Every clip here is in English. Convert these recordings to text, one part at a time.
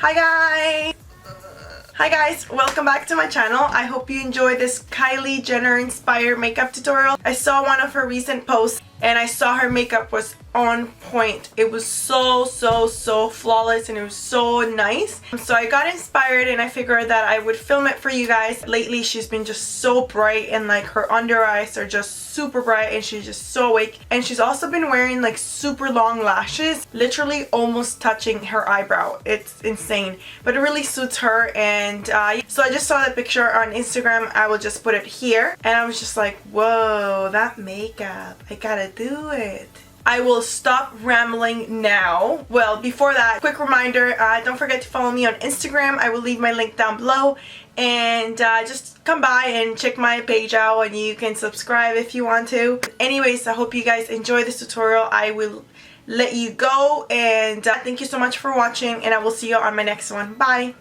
Hi guys! Hi guys, welcome back to my channel. I hope you enjoyed this Kylie Jenner inspired makeup tutorial. I saw one of her recent posts and I saw her makeup was on point. It was so flawless and it was so nice. So I got inspired and I figured that I would film it for you guys. Lately she's been just so bright and like her under eyes are just super bright and she's just so awake. And she's also been wearing like super long lashes, literally almost touching her eyebrow. It's insane, but it really suits her. And so I just saw that picture on Instagram. I will just put it here and I was just like, whoa, that makeup, I gotta do it. I will stop rambling now. Well, before that, quick reminder, don't forget to follow me on Instagram. I will leave my link down below. And just come by and check my page out and you can subscribe if you want to. Anyways, I hope you guys enjoy this tutorial. I will let you go and thank you so much for watching and I will see you on my next one. Bye!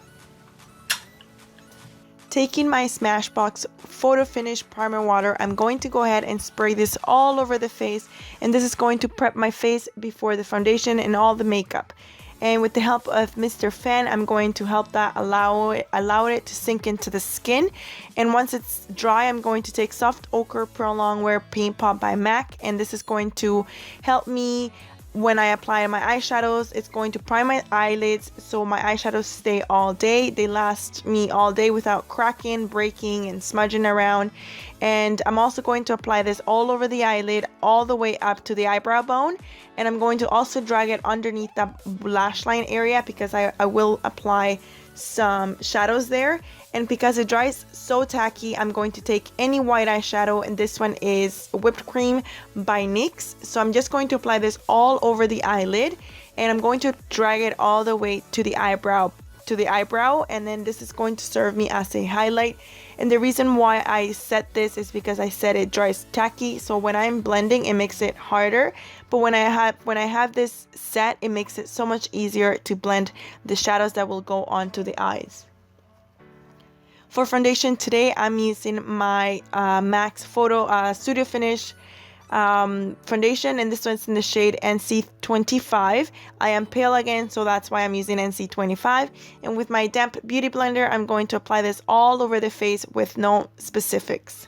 Taking my Smashbox Photo Finish Primer Water, I'm going to go ahead and spray this all over the face, and this is going to prep my face before the foundation and all the makeup. And with the help of Mr. Fan, I'm going to help that allow it to sink into the skin. And once it's dry, I'm going to take Soft Ochre Pro Longwear Paint Pot by MAC, and this is going to help me when I apply my eyeshadows. It's going to prime my eyelids so my eyeshadows stay all day. They last me all day without cracking, breaking, and smudging around. And I'm also going to apply this all over the eyelid, all the way up to the eyebrow bone. And I'm going to also drag it underneath the lash line area because I will apply some shadows there. And because it dries so tacky, I'm going to take any white eyeshadow, and this one is Whipped Cream by NYX. So I'm just going to apply this all over the eyelid, and I'm going to drag it all the way to the eyebrow, and then this is going to serve me as a highlight. And the reason why I set this is because I said it dries tacky, so when I'm blending it makes it harder, but when I have this set, it makes it so much easier to blend the shadows that will go onto the eyes. For foundation today, I'm using my MAC Photo Studio Finish foundation, and this one's in the shade NC25. I am pale again, so that's why I'm using NC25. And with my damp beauty blender, I'm going to apply this all over the face with no specifics.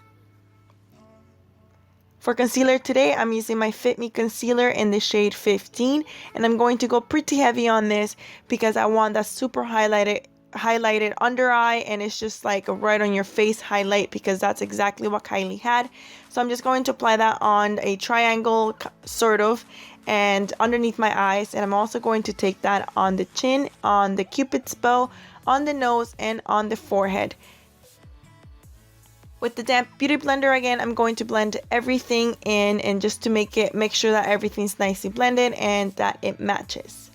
For concealer today, I'm using my Fit Me concealer in the shade 15, and I'm going to go pretty heavy on this because I want that super highlighted under eye, and it's just like a right on your face highlight because that's exactly what Kylie had. So I'm just going to apply that on a triangle sort of and underneath my eyes, and I'm also going to take that on the chin, on the cupid's bow, on the nose, and on the forehead. With the damp beauty blender again, I'm going to blend everything in, and just to make sure that everything's nicely blended and that it matches.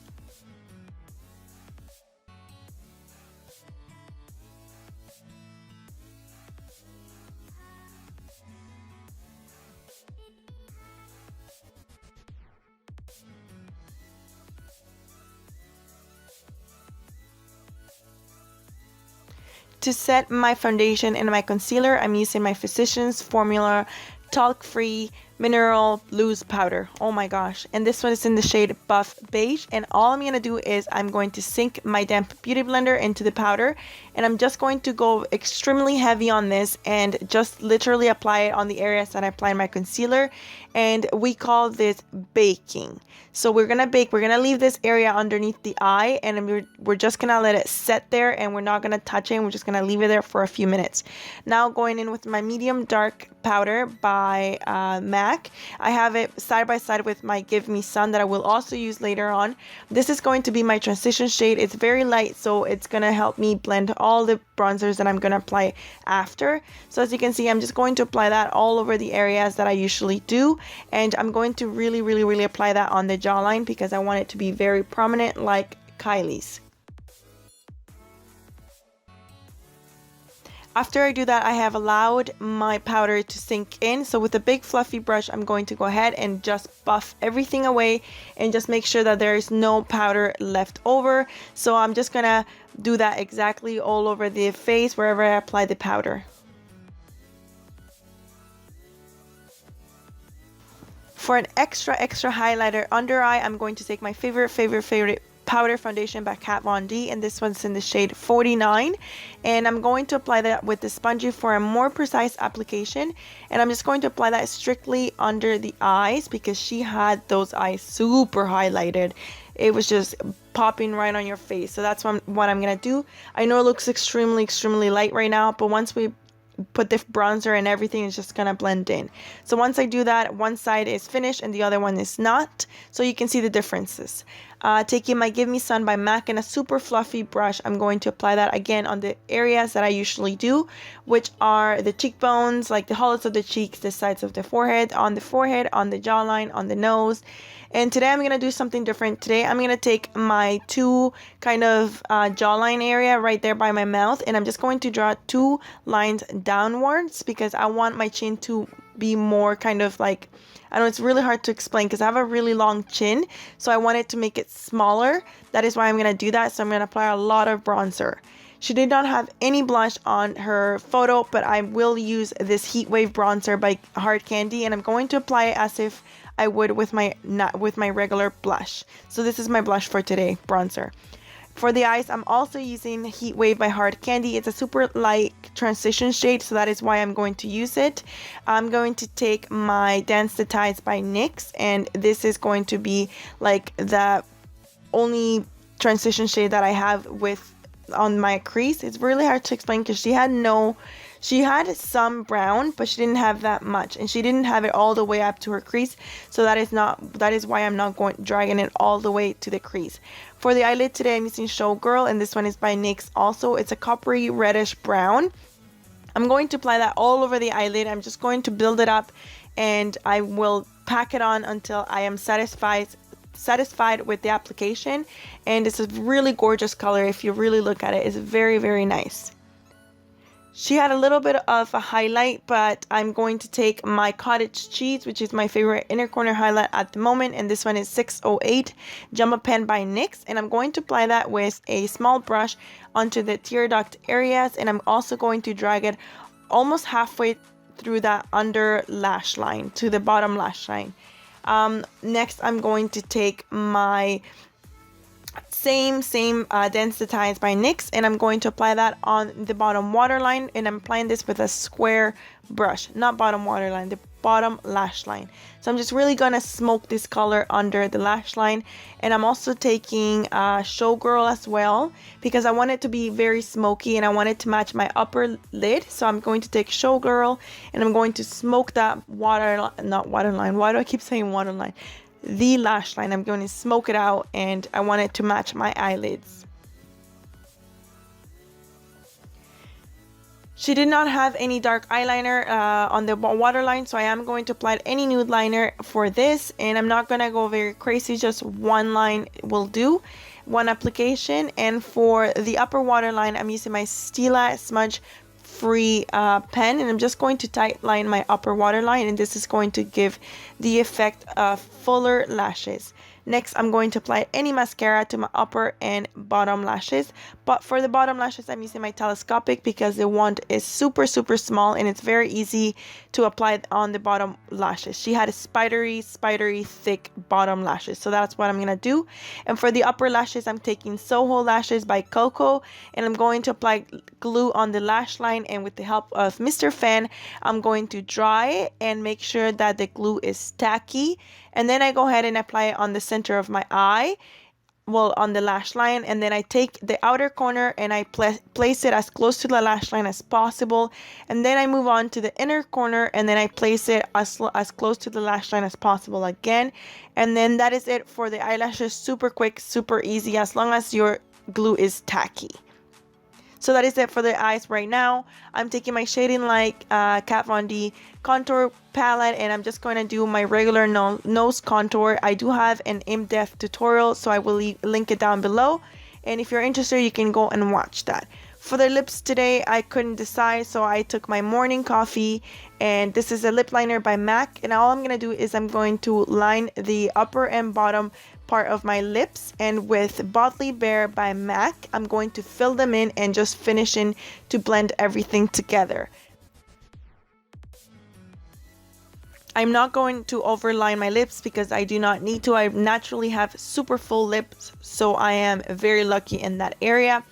To set my foundation and my concealer, I'm using my Physicians Formula Talc-Free Mineral Loose Powder. Oh my gosh. And this one is in the shade Buff Beige. And all I'm going to do is I'm going to sink my damp beauty blender into the powder. And I'm just going to go extremely heavy on this and just literally apply it on the areas that I applied my concealer. And we call this baking. So we're going to bake. We're going to leave this area underneath the eye, and we're just going to let it set there, and we're not going to touch it. We're just going to leave it there for a few minutes. Now going in with my medium dark powder by MAC. I have it side by side with my Give Me Sun that I will also use later on. This is going to be my transition shade. It's very light, so it's going to help me blend all the bronzers that I'm going to apply after. So as you can see, I'm just going to apply that all over the areas that I usually do, and I'm going to really apply that on the jawline because I want it to be very prominent like Kylie's. After I do that, I have allowed my powder to sink in. So with a big fluffy brush, I'm going to go ahead and just buff everything away and just make sure that there is no powder left over. So I'm just gonna do that exactly all over the face wherever I apply the powder. For an extra highlighter under eye, I'm going to take my favorite powder foundation by Kat Von D, and this one's in the shade 49. And I'm going to apply that with the spongy for a more precise application. And I'm just going to apply that strictly under the eyes because she had those eyes super highlighted. It was just popping right on your face. So that's what I'm gonna do. I know it looks extremely light right now, but once we put the bronzer and everything, is just gonna blend in. So once I do that, one side is finished and the other one is not, so you can see the differences. Taking my Give Me Sun by MAC and a super fluffy brush, I'm going to apply that again on the areas that I usually do, which are the cheekbones, like the hollows of the cheeks, the sides of the forehead, on the jawline, on the nose. And today I'm going to do something different. Today I'm going to take my two kind of jawline area right there by my mouth, and I'm just going to draw 2 lines downwards because I want my chin to be more kind of like, I know it's really hard to explain because I have a really long chin, so I wanted to make it smaller. That is why I'm going to do that. So I'm going to apply a lot of bronzer. She did not have any blush on her photo, but I will use this Heat Wave bronzer by Hard Candy, and I'm going to apply it as if I would with my regular blush. So this is my blush for today, bronzer. For the eyes, I'm also using Heat Wave by Hard Candy. It's a super light transition shade, so that is why I'm going to use it. I'm going to take my Dance the Tides by NYX, and this is going to be like the only transition shade that I have on my crease. It's really hard to explain because she had some brown, but she didn't have that much, and she didn't have it all the way up to her crease. So that is why I'm not dragging it all the way to the crease. For the eyelid today, I'm using Showgirl, and this one is by NYX also. It's a coppery reddish brown. I'm going to apply that all over the eyelid. I'm just going to build it up, and I will pack it on until I am satisfied with the application. And it's a really gorgeous color. If you really look at it, it's very nice. She had a little bit of a highlight, but I'm going to take my Cottage Cheese, which is my favorite inner corner highlight at the moment, and this one is 608 Jumbo Pen by NYX, and I'm going to apply that with a small brush onto the tear duct areas, and I'm also going to drag it almost halfway through that under lash line to the bottom lash line. Next, I'm going to take my same Dance the Tides by NYX, and I'm going to apply that on the bottom waterline, and I'm applying this with a square brush, not bottom waterline, the bottom lash line. So I'm just really gonna smoke this color under the lash line. And I'm also taking Showgirl as well because I want it to be very smoky and I want it to match my upper lid. So I'm going to take Showgirl and I'm going to smoke that not waterline, why do I keep saying waterline? The lash line. I'm going to smoke it out, and I want it to match my eyelids. She did not have any dark eyeliner on the waterline, so I am going to apply any nude liner for this, and I'm not going to go very crazy, just one line will do, one application. And for the upper waterline, I'm using my STILA Smudge free pen, and I'm just going to tight line my upper waterline, and this is going to give the effect of fuller lashes. Next, I'm going to apply any mascara to my upper and bottom lashes, but for the bottom lashes, I'm using my telescopic because the wand is super small and it's very easy to apply on the bottom lashes. She had a spidery thick bottom lashes, so that's what I'm gonna do. And for the upper lashes, I'm taking Soho lashes by KOKO, and I'm going to apply glue on the lash line, and with the help of Mr. Fan, I'm going to dry it and make sure that the glue is tacky. And then I go ahead and apply it on the center of my eye, well, on the lash line, and then I take the outer corner and I place it as close to the lash line as possible, and then I move on to the inner corner and then I place it as close to the lash line as possible again. And then that is it for the eyelashes. Super quick, super easy, as long as your glue is tacky. So that is it for the eyes right now. I'm taking my Shading Light Kat Von D contour palette, and I'm just going to do my regular nose contour. I do have an in-depth tutorial, so I will link it down below. And if you're interested, you can go and watch that. For the lips today, I couldn't decide, so I took my Morning Coffe, and this is a lip liner by MAC. And all I'm going to do is I'm going to line the upper and bottom part of my lips, and with Boldly Bare by MAC, I'm going to fill them in and just finish in to blend everything together. I'm not going to overline my lips because I do not need to. I naturally have super full lips, so I am very lucky in that area.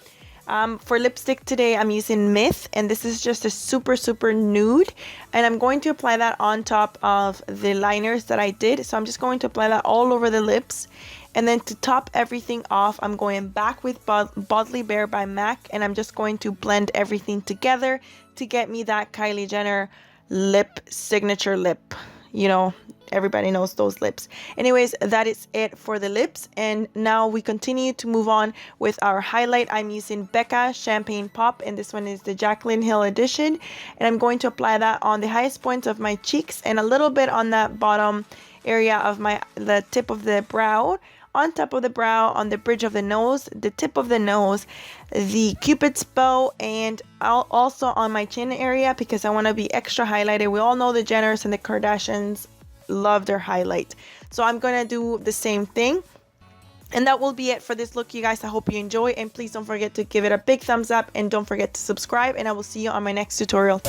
For lipstick today, I'm using Myth, and this is just a super nude, and I'm going to apply that on top of the liners that I did. So I'm just going to apply that all over the lips, and then to top everything off, I'm going back with Boldly Bare by MAC, and I'm just going to blend everything together to get me that Kylie Jenner lip signature lip. You know, everybody knows those lips. Anyways, that is it for the lips, and now we continue to move on with our highlight. I'm using BECCA Champagne Pop, and this one is the Jaclyn Hill edition, and I'm going to apply that on the highest points of my cheeks and a little bit on that bottom area of the tip of the brow, on top of the brow, on the bridge of the nose, the tip of the nose, the Cupid's bow, and also on my chin area because I want to be extra highlighted. We all know the Jenners and the Kardashians love their highlight. So I'm going to do the same thing. And that will be it for this look, you guys. I hope you enjoy, and please don't forget to give it a big thumbs up, and don't forget to subscribe, and I will see you on my next tutorial.